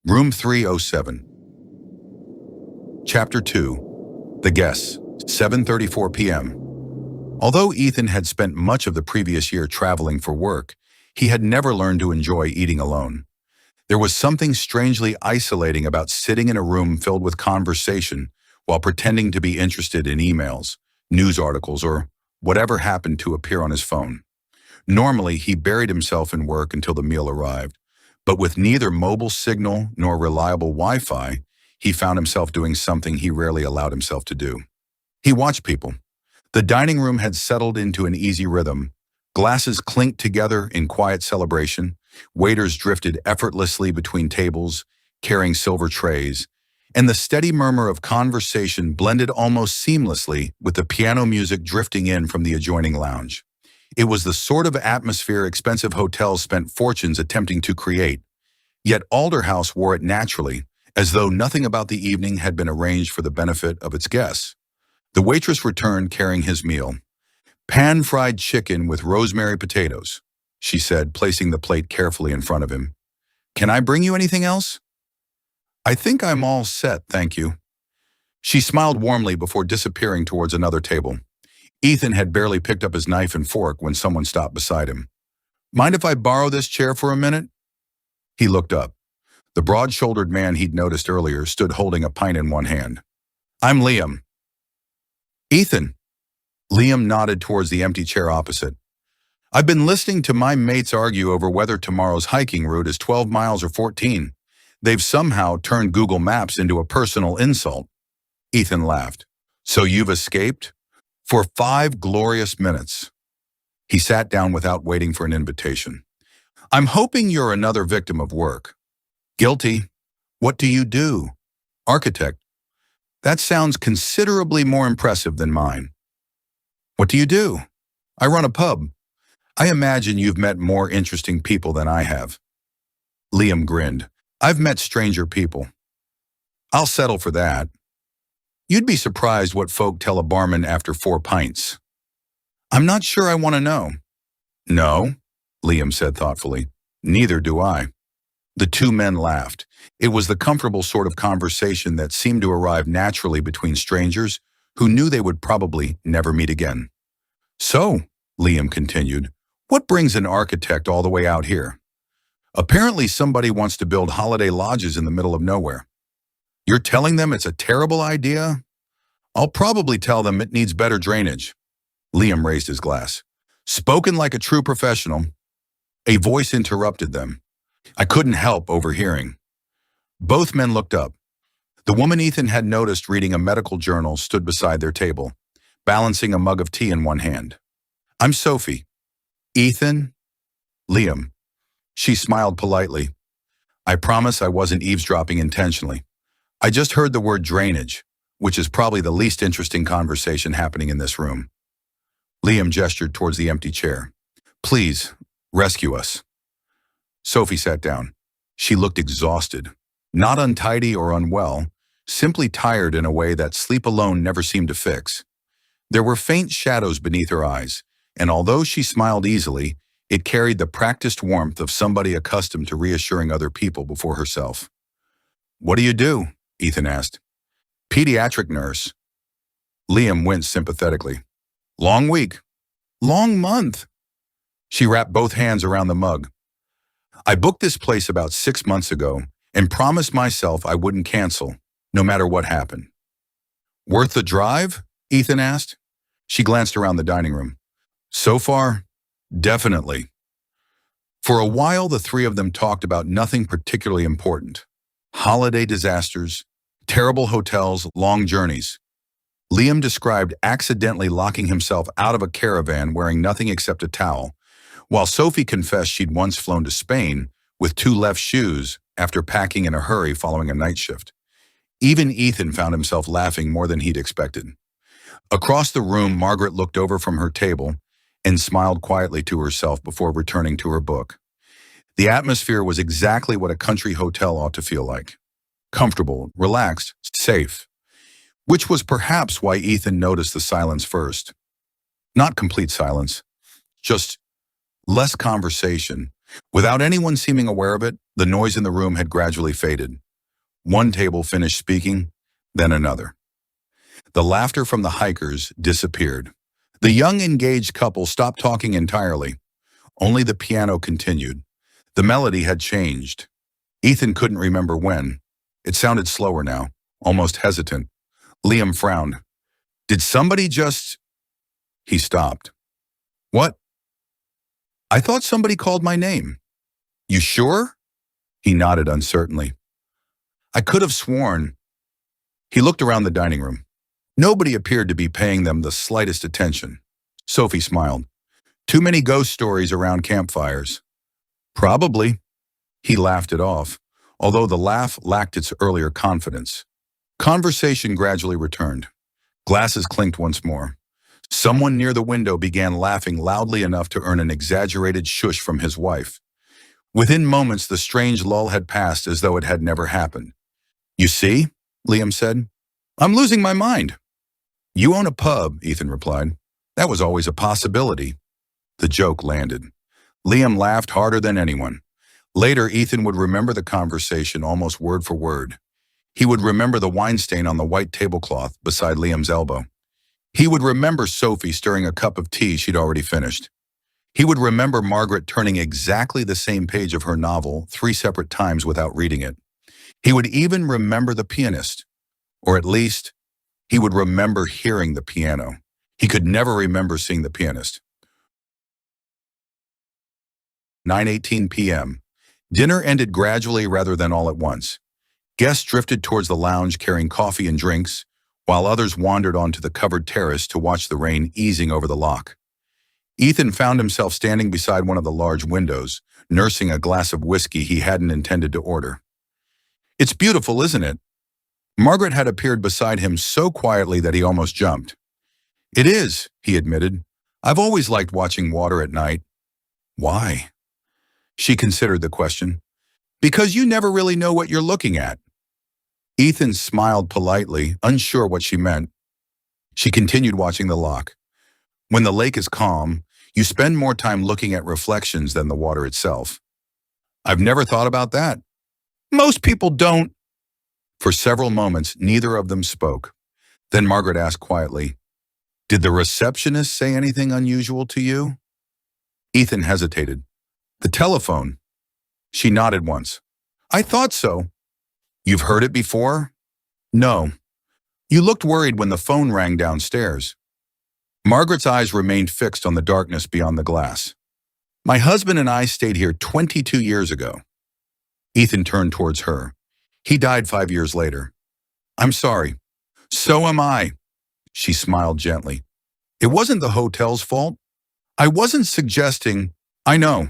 Room 307. Chapter 2. The Guests, 7:34 p.m. Although Ethan had spent much of the previous year traveling for work, he had never learned to enjoy eating alone. There was something strangely isolating about sitting in a room filled with conversation while pretending to be interested in emails, news articles, or whatever happened to appear on his phone. Normally, he buried himself in work until the meal arrived, but with neither mobile signal nor reliable Wi-Fi, he found himself doing something he rarely allowed himself to do. He watched people. The dining room had settled into an easy rhythm. Glasses clinked together in quiet celebration. Waiters drifted effortlessly between tables, carrying silver trays, and the steady murmur of conversation blended almost seamlessly with the piano music drifting in from the adjoining lounge. It was the sort of atmosphere expensive hotels spent fortunes attempting to create, yet Alder House wore it naturally, as though nothing about the evening had been arranged for the benefit of its guests. The waitress returned carrying his meal. "Pan-fried chicken with rosemary potatoes," she said, placing the plate carefully in front of him. "Can I bring you anything else?" "I think I'm all set, thank you." She smiled warmly before disappearing towards another table. Ethan had barely picked up his knife and fork when someone stopped beside him. "Mind if I borrow this chair for a minute?" He looked up. The broad-shouldered man he'd noticed earlier stood holding a pint in one hand. "I'm Liam." "Ethan." Liam nodded towards the empty chair opposite. "I've been listening to my mates argue over whether tomorrow's hiking route is 12 miles or 14. They've somehow turned Google Maps into a personal insult." Ethan laughed. "So you've escaped?" "For 5 glorious minutes." He sat down without waiting for an invitation. "I'm hoping you're another victim of work." "Guilty." "What do you do?" "Architect." "That sounds considerably more impressive than mine." "What do you do?" "I run a pub." "I imagine you've met more interesting people than I have." Liam grinned. "I've met stranger people." "I'll settle for that." "You'd be surprised what folk tell a barman after 4 pints." "I'm not sure I want to know." "No," Liam said thoughtfully. "Neither do I." The two men laughed. It was the comfortable sort of conversation that seemed to arrive naturally between strangers who knew they would probably never meet again. "So," Liam continued, "what brings an architect all the way out here?" "Apparently somebody wants to build holiday lodges in the middle of nowhere." "You're telling them it's a terrible idea?" "I'll probably tell them it needs better drainage." Liam raised his glass. "Spoken like a true professional." A voice interrupted them. I couldn't help overhearing. Both men looked up. The woman Ethan had noticed reading a medical journal stood beside their table, balancing a mug of tea in one hand. "I'm Sophie." "Ethan?" "Liam." She smiled politely. "I promise I wasn't eavesdropping intentionally. I just heard the word drainage, which is probably the least interesting conversation happening in this room." Liam gestured towards the empty chair. "Please, rescue us." Sophie sat down. She looked exhausted, not untidy or unwell, simply tired in a way that sleep alone never seemed to fix. There were faint shadows beneath her eyes, and although she smiled easily, it carried the practiced warmth of somebody accustomed to reassuring other people before herself. "What do you do?" Ethan asked. "Pediatric nurse." Liam winced sympathetically. "Long week." "Long month." She wrapped both hands around the mug. "I booked this place about 6 months ago and promised myself I wouldn't cancel, no matter what happened." "Worth the drive?" Ethan asked. She glanced around the dining room. "So far, definitely." For a while, the three of them talked about nothing particularly important. Holiday disasters, terrible hotels, long journeys. Liam described accidentally locking himself out of a caravan wearing nothing except a towel, while Sophie confessed she'd once flown to Spain with 2 left shoes after packing in a hurry following a night shift. Even Ethan found himself laughing more than he'd expected. Across the room, Margaret looked over from her table and smiled quietly to herself before returning to her book. The atmosphere was exactly what a country hotel ought to feel like. Comfortable, relaxed, safe. Which was perhaps why Ethan noticed the silence first. Not complete silence, just less conversation, Without anyone seeming aware of it, the noise in the room had gradually faded. One table finished speaking, then another. The laughter from the hikers disappeared. The young engaged couple stopped talking entirely. Only the piano continued. The melody had changed. Ethan couldn't remember when. It sounded slower now, almost hesitant. Liam frowned. Did somebody just... He stopped. What? I thought somebody called my name. You sure? He nodded uncertainly. I could have sworn. He looked around the dining room. Nobody appeared to be paying them the slightest attention. Sophie smiled. Too many ghost stories around campfires. Probably. He laughed it off, although the laugh lacked its earlier confidence. Conversation gradually returned. Glasses clinked once more. Someone near the window began laughing loudly enough to earn an exaggerated shush from his wife. Within moments, the strange lull had passed as though it had never happened. You see, Liam said, I'm losing my mind. You own a pub, Ethan replied. That was always a possibility. The joke landed. Liam laughed harder than anyone. Later, Ethan would remember the conversation almost word for word. He would remember the wine stain on the white tablecloth beside Liam's elbow. He would remember Sophie stirring a cup of tea she'd already finished. He would remember Margaret turning exactly the same page of her novel 3 separate times without reading it. He would even remember the pianist, or at least, he would remember hearing the piano. He could never remember seeing the pianist. 9:18 p.m. Dinner ended gradually rather than all at once. Guests drifted towards the lounge carrying coffee and drinks, while others wandered onto the covered terrace to watch the rain easing over the loch. Ethan found himself standing beside one of the large windows, nursing a glass of whiskey he hadn't intended to order. It's beautiful, isn't it? Margaret had appeared beside him so quietly that he almost jumped. It is, he admitted. I've always liked watching water at night. Why? She considered the question. Because you never really know what you're looking at. Ethan smiled politely, unsure what she meant. She continued watching the loch. When the lake is calm, you spend more time looking at reflections than the water itself. I've never thought about that. Most people don't. For several moments, neither of them spoke. Then Margaret asked quietly, Did the receptionist say anything unusual to you? Ethan hesitated. The telephone. She nodded once. I thought so. You've heard it before? No. You looked worried when the phone rang downstairs. Margaret's eyes remained fixed on the darkness beyond the glass. My husband and I stayed here 22 years ago. Ethan turned towards her. He died 5 years later. I'm sorry. So am I. She smiled gently. It wasn't the hotel's fault. I wasn't suggesting... I know.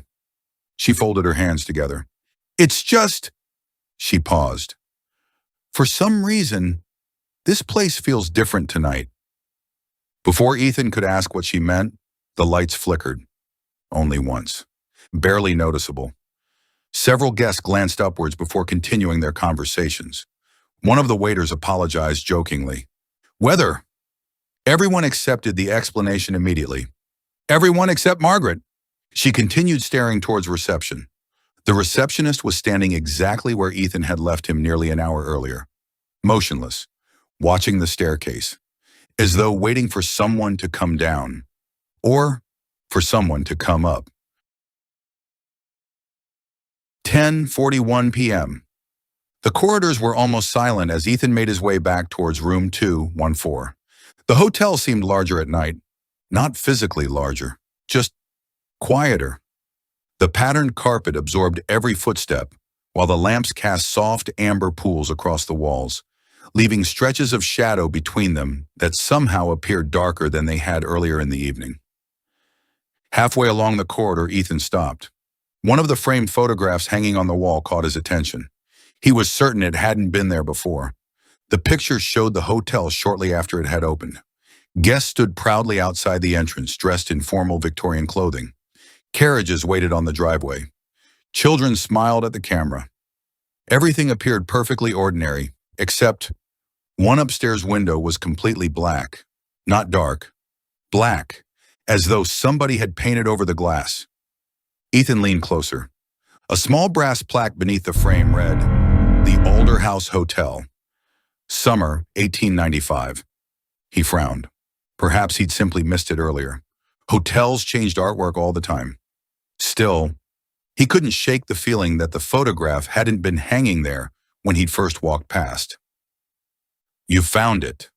She folded her hands together. It's just... She paused. For some reason, this place feels different tonight. Before Ethan could ask what she meant, the lights flickered. Only once. Barely noticeable. Several guests glanced upwards before continuing their conversations. One of the waiters apologized jokingly. Weather. Everyone accepted the explanation immediately. Everyone except Margaret. She continued staring towards reception. The receptionist was standing exactly where Ethan had left him nearly an hour earlier. Motionless, watching the staircase, as though waiting for someone to come down, or for someone to come up. 10:41 p.m. The corridors were almost silent as Ethan made his way back towards room 214. The hotel seemed larger at night. Not physically larger, just quieter. The patterned carpet absorbed every footstep, while the lamps cast soft amber pools across the walls, leaving stretches of shadow between them that somehow appeared darker than they had earlier in the evening. Halfway along the corridor, Ethan stopped. One of the framed photographs hanging on the wall caught his attention. He was certain it hadn't been there before. The picture showed the hotel shortly after it had opened. Guests stood proudly outside the entrance, dressed in formal Victorian clothing. Carriages waited on the driveway. Children smiled at the camera. Everything appeared perfectly ordinary, except one upstairs window was completely black. Not dark. Black, as though somebody had painted over the glass. Ethan leaned closer. A small brass plaque beneath the frame read, "The Alder House Hotel, Summer 1895. He frowned. Perhaps he'd simply missed it earlier. Hotels changed artwork all the time. Still, he couldn't shake the feeling that the photograph hadn't been hanging there when he'd first walked past. "You found it."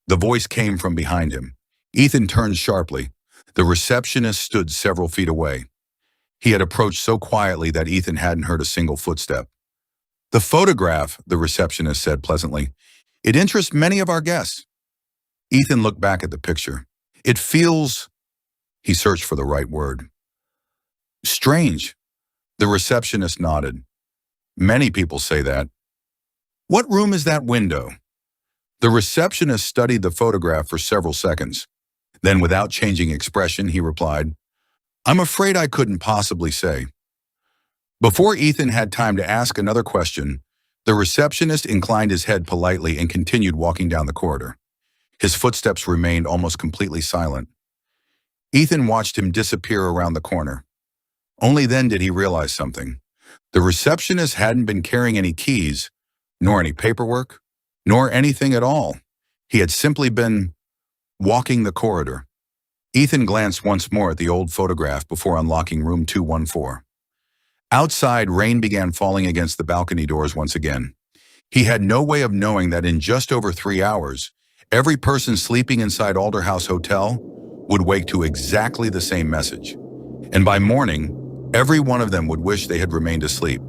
The voice came from behind him. Ethan turned sharply. The receptionist stood several feet away. He had approached so quietly that Ethan hadn't heard a single footstep. "The photograph," the receptionist said pleasantly. "It interests many of our guests." Ethan looked back at the picture. "It feels—" He searched for the right word. "Strange." The receptionist nodded. "Many people say that." "What room is that window?" The receptionist studied the photograph for several seconds. Then, without changing expression, he replied, "I'm afraid I couldn't possibly say." Before Ethan had time to ask another question, the receptionist inclined his head politely and continued walking down the corridor. His footsteps remained almost completely silent. Ethan watched him disappear around the corner. Only then did he realize something. The receptionist hadn't been carrying any keys, nor any paperwork, nor anything at all. He had simply been walking the corridor. Ethan glanced once more at the old photograph before unlocking room 214. Outside, rain began falling against the balcony doors once again. He had no way of knowing that in just over 3 hours, every person sleeping inside Alder House Hotel would wake to exactly the same message. And by morning, every one of them would wish they had remained asleep.